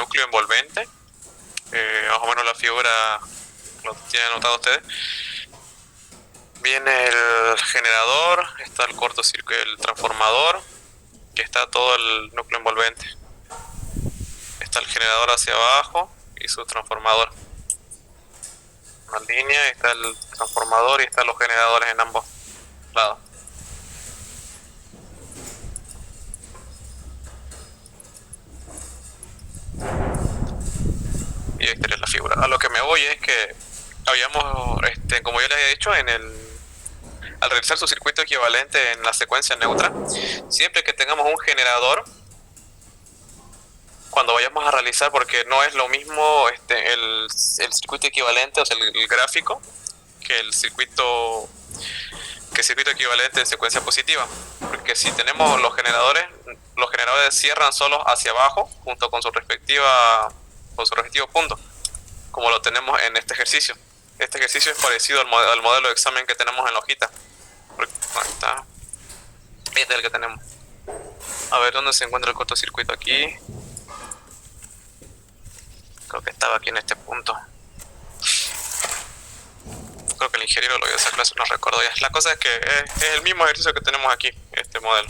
núcleo envolvente. Más o menos la figura lo tienen anotado ustedes. Viene el generador, está el cortocircuito, el transformador, que está todo el núcleo envolvente. Está el generador hacia abajo y su transformador. Una línea, está el transformador y están los generadores en ambos lados. Y esta es la figura. A lo que me voy es que habíamos, como yo les he dicho, al realizar su circuito equivalente en la secuencia neutra, siempre que tengamos un generador, cuando vayamos a realizar, porque no es lo mismo el circuito equivalente, o sea, el gráfico, que el circuito equivalente en secuencia positiva, porque si tenemos los generadores cierran solos hacia abajo junto con su respectivo punto, como lo tenemos en este ejercicio. Este ejercicio es parecido al modelo de examen que tenemos en la hojita. Está. Este es el que tenemos. A ver dónde se encuentra el cortocircuito aquí. Creo que estaba aquí en este punto. Creo que el ingeniero lo dio esa clase, no recuerdo ya. La cosa es que es el mismo ejercicio que tenemos aquí, este modelo.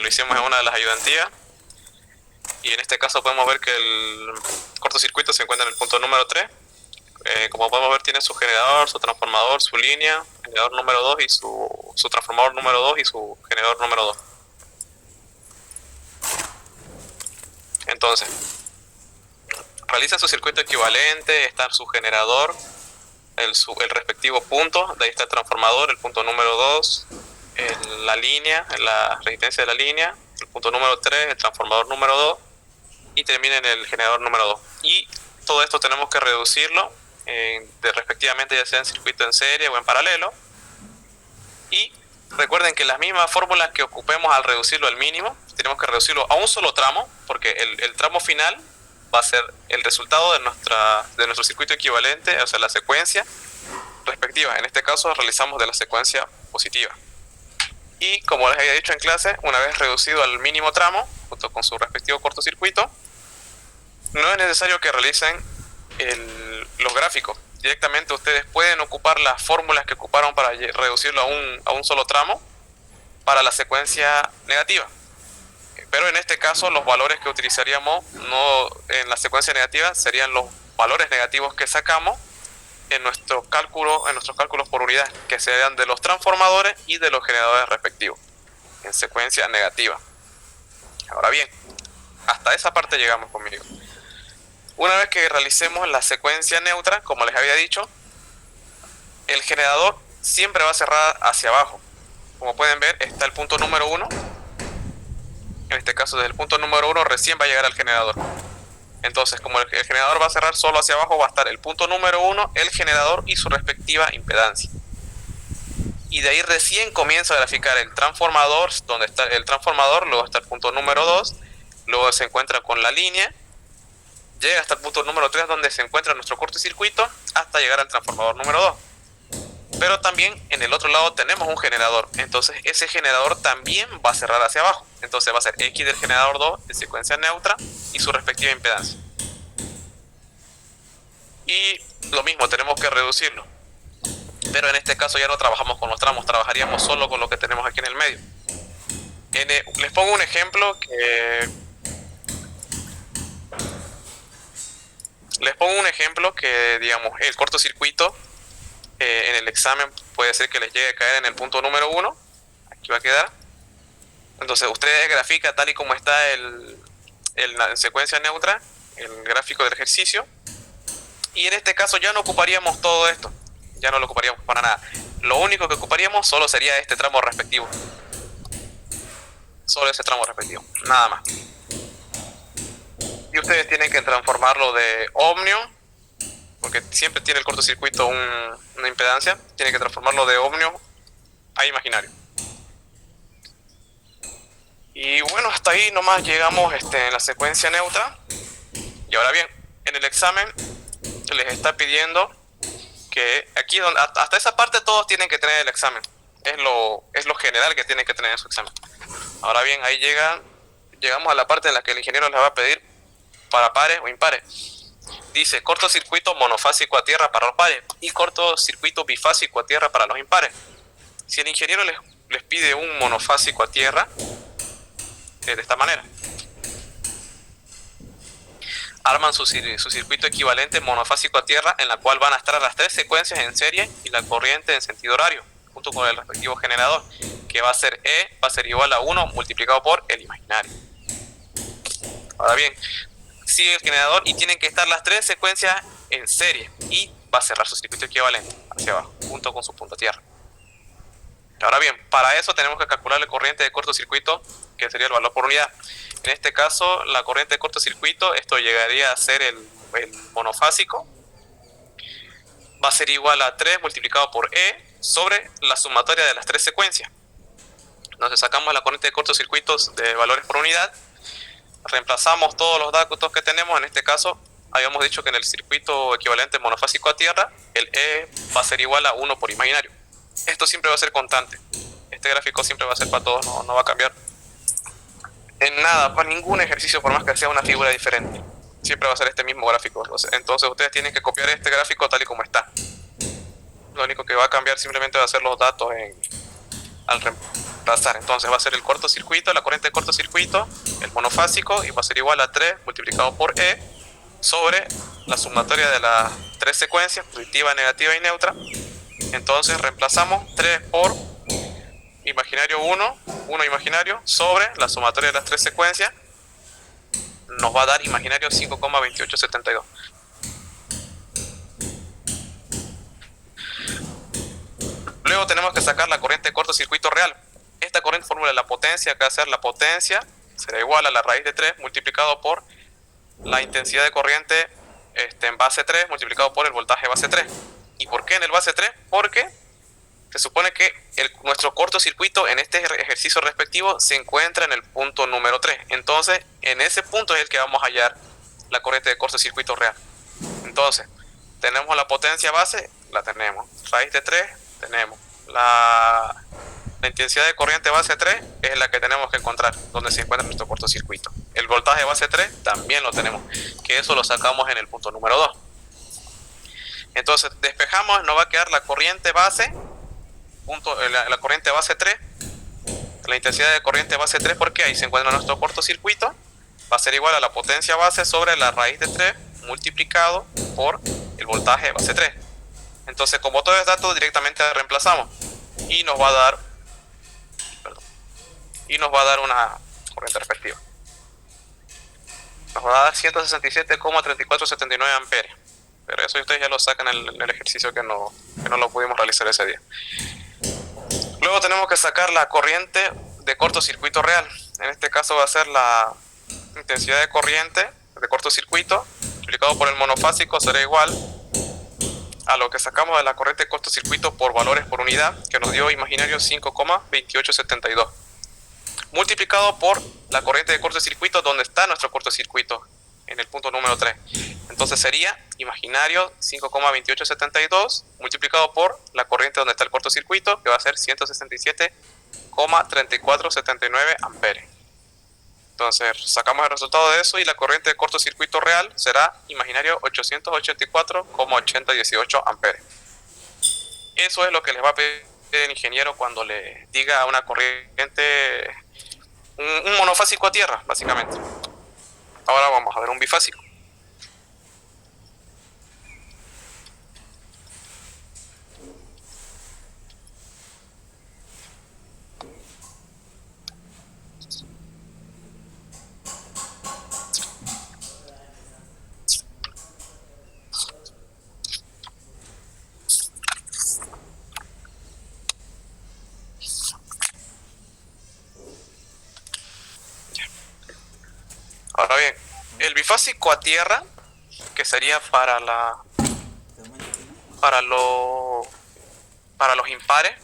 Lo hicimos en una de las ayudantías. Y en este caso podemos ver que el cortocircuito se encuentra en el punto número 3. Como podemos ver, tiene su generador, su transformador, su línea, generador número 2 y su transformador número 2 y su generador número 2. Entonces, realiza su circuito equivalente, está su generador, el respectivo punto, de ahí está el transformador, el punto número 2, la línea, la resistencia de la línea, el punto número 3, el transformador número 2 y termina en el generador número 2. Y todo esto tenemos que reducirlo respectivamente, ya sea en circuito en serie o en paralelo. Y recuerden que las mismas fórmulas que ocupemos al reducirlo al mínimo, tenemos que reducirlo a un solo tramo, porque el tramo final va a ser el resultado de nuestro circuito equivalente, o sea, la secuencia respectiva. En este caso realizamos de la secuencia positiva. Y como les había dicho en clase, una vez reducido al mínimo tramo, junto con su respectivo cortocircuito, no es necesario que realicen los gráficos. Directamente ustedes pueden ocupar las fórmulas que ocuparon para reducirlo a un solo tramo para la secuencia negativa. Pero en este caso los valores que utilizaríamos en la secuencia negativa serían los valores negativos que sacamos en nuestros cálculos por unidad, que serían de los transformadores y de los generadores respectivos, en secuencia negativa. Ahora bien, hasta esa parte llegamos conmigo. Una vez que realicemos la secuencia neutra, como les había dicho, el generador siempre va a cerrar hacia abajo. Como pueden ver, está el punto número 1. En este caso, desde el punto número 1 recién va a llegar al generador. Entonces, como el generador va a cerrar solo hacia abajo, va a estar el punto número 1, el generador y su respectiva impedancia. Y de ahí recién comienza a graficar el transformador, donde está el transformador, luego está el punto número 2, luego se encuentra con la línea, llega hasta el punto número 3 donde se encuentra nuestro cortocircuito hasta llegar al transformador número 2. Pero también en el otro lado tenemos un generador, entonces ese generador también va a cerrar hacia abajo. Entonces va a ser X del generador 2 de secuencia neutra y su respectiva impedancia. Y lo mismo, tenemos que reducirlo. Pero en este caso ya no trabajamos con los tramos, trabajaríamos solo con lo que tenemos aquí en el medio. Les pongo un ejemplo que digamos, el cortocircuito en el examen puede ser que les llegue a caer en el punto número 1. Aquí va a quedar. Entonces ustedes grafican tal y como está la secuencia neutra, el gráfico del ejercicio. Y en este caso ya no ocuparíamos todo esto. Ya no lo ocuparíamos para nada. Lo único que ocuparíamos solo sería este tramo respectivo. Solo ese tramo respectivo. Nada más. Y ustedes tienen que transformarlo de ohmio, porque siempre tiene el cortocircuito una impedancia. Tienen que transformarlo de ohmio a imaginario. Y bueno, hasta ahí nomás llegamos en la secuencia neutra. Y ahora bien, en el examen les está pidiendo que aquí, hasta esa parte todos tienen que tener el examen. Es lo general que tienen que tener en su examen. Ahora bien, ahí llegamos a la parte en la que el ingeniero les va a pedir para pares o impares. Dice cortocircuito monofásico a tierra para los pares y cortocircuito bifásico a tierra para los impares. Si el ingeniero les pide un monofásico a tierra, de esta manera. Arman su circuito equivalente monofásico a tierra, en la cual van a estar las 3 secuencias en serie y la corriente en sentido horario, junto con el respectivo generador, que va a ser E, va a ser igual a 1 multiplicado por el imaginario. Ahora bien, sigue el generador y tienen que estar las 3 secuencias en serie y va a cerrar su circuito equivalente hacia abajo, junto con su punto a tierra. Ahora bien, para eso tenemos que calcular la corriente de cortocircuito, que sería el valor por unidad. En este caso, la corriente de cortocircuito, esto llegaría a ser el monofásico, va a ser igual a 3 multiplicado por E sobre la sumatoria de las 3 secuencias. Entonces sacamos la corriente de cortocircuitos de valores por unidad, reemplazamos todos los datos que tenemos. En este caso, habíamos dicho que en el circuito equivalente monofásico a tierra, el E va a ser igual a 1 por imaginario. Esto siempre va a ser constante. Este gráfico siempre va a ser para todos, no va a cambiar en nada, para ningún ejercicio, por más que sea una figura diferente. Siempre va a ser este mismo gráfico. Entonces ustedes tienen que copiar este gráfico tal y como está. Lo único que va a cambiar simplemente va a ser los datos al reemplazar. Entonces va a ser el cortocircuito, la corriente de cortocircuito, el monofásico, y va a ser igual a 3 multiplicado por E sobre la sumatoria de las 3 secuencias, positiva, negativa y neutra. Entonces reemplazamos 3 por imaginario 1 imaginario, sobre la sumatoria de las 3 secuencias, nos va a dar imaginario 5,2872. Luego tenemos que sacar la corriente de cortocircuito real. Esta corriente fórmula de la potencia, que va a ser la potencia, será igual a la raíz de 3 multiplicado por la intensidad de corriente en base 3 multiplicado por el voltaje base 3. ¿Y por qué en el base 3? Porque se supone que nuestro cortocircuito en este ejercicio respectivo se encuentra en el punto número 3. Entonces, en ese punto es el que vamos a hallar la corriente de cortocircuito real. Entonces, tenemos la potencia base, la tenemos. Raíz de 3, tenemos. La intensidad de corriente base 3 es la que tenemos que encontrar, donde se encuentra nuestro cortocircuito. El voltaje base 3 también lo tenemos, que eso lo sacamos en el punto número 2. Entonces, despejamos, nos va a quedar la corriente base, la corriente base 3, la intensidad de corriente base 3, porque ahí se encuentra nuestro cortocircuito, va a ser igual a la potencia base sobre la raíz de 3 multiplicado por el voltaje base 3. Entonces, como todo es dato, directamente reemplazamos y nos va a dar una corriente respectiva. Nos va a dar 167,3479 amperes. Pero eso ustedes ya lo sacan en el ejercicio que no lo pudimos realizar ese día. Luego tenemos que sacar la corriente de cortocircuito real. En este caso va a ser la intensidad de corriente de cortocircuito multiplicado por el monofásico, será igual a lo que sacamos de la corriente de cortocircuito por valores por unidad, que nos dio imaginario 5,2872, multiplicado por la corriente de cortocircuito donde está nuestro cortocircuito, en el punto número 3. Entonces sería imaginario 5,2872 multiplicado por la corriente donde está el cortocircuito, que va a ser 167,3479 amperes. Entonces sacamos el resultado de eso y la corriente de cortocircuito real será imaginario 884,8018 amperes. Eso es lo que les va a pedir el ingeniero cuando le diga una corriente, un monofásico a tierra, básicamente. Ahora vamos a ver un bifásico. Ahora bien, el bifásico a tierra, que sería para los impares,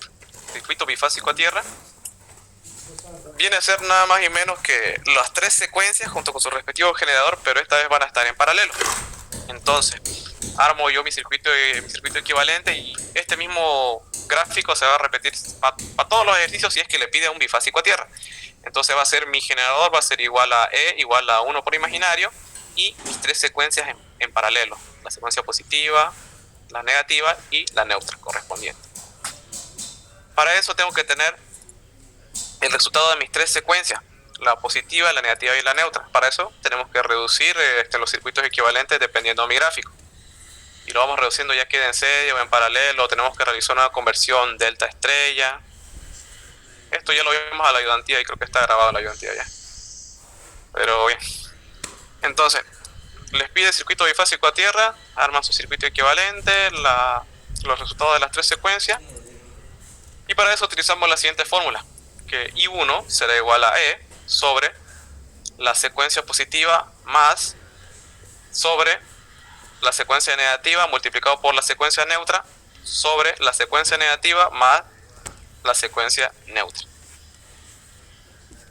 circuito bifásico a tierra, viene a ser nada más y menos que las 3 secuencias junto con su respectivo generador, pero esta vez van a estar en paralelo. Entonces, armo yo mi circuito equivalente y este mismo gráfico se va a repetir para todos los ejercicios si es que le pide un bifásico a tierra. Entonces va a ser mi generador, va a ser igual a E, igual a 1 por imaginario, y mis tres secuencias en paralelo, la secuencia positiva, la negativa y la neutra correspondiente. Para eso tengo que tener el resultado de mis tres secuencias, la positiva, la negativa y la neutra. Para eso tenemos que reducir los circuitos equivalentes dependiendo de mi gráfico. Y lo vamos reduciendo ya quede en serie o en paralelo. Tenemos que realizar una conversión delta estrella. Esto ya lo vimos a la ayudantía y creo que está grabado en la ayudantía ya. Pero bien. Entonces, les pide circuito bifásico a tierra, arman su circuito equivalente, los resultados de las tres secuencias. Y para eso utilizamos la siguiente fórmula, que I1 será igual a E sobre la secuencia positiva más sobre la secuencia negativa multiplicado por la secuencia neutra sobre la secuencia negativa más la secuencia neutra.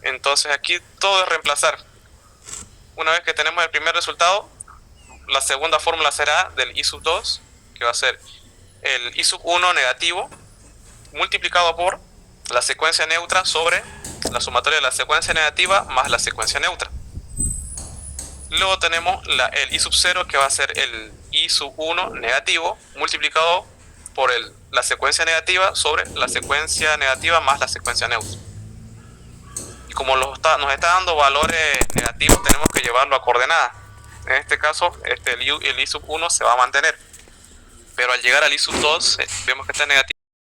Entonces aquí todo es reemplazar. Una vez que tenemos el primer resultado, la segunda fórmula será del I sub 2, que va a ser el I sub 1 negativo multiplicado por la secuencia neutra sobre la sumatoria de la secuencia negativa más la secuencia neutra. Luego tenemos el I sub 0, que va a ser el I sub 1 negativo multiplicado por la secuencia negativa sobre la secuencia negativa más la secuencia neutra. Y como nos está dando valores negativos, tenemos que llevarlo a coordenadas. En este caso, el I sub 1 se va a mantener. Pero al llegar al I sub 2, vemos que está negativo.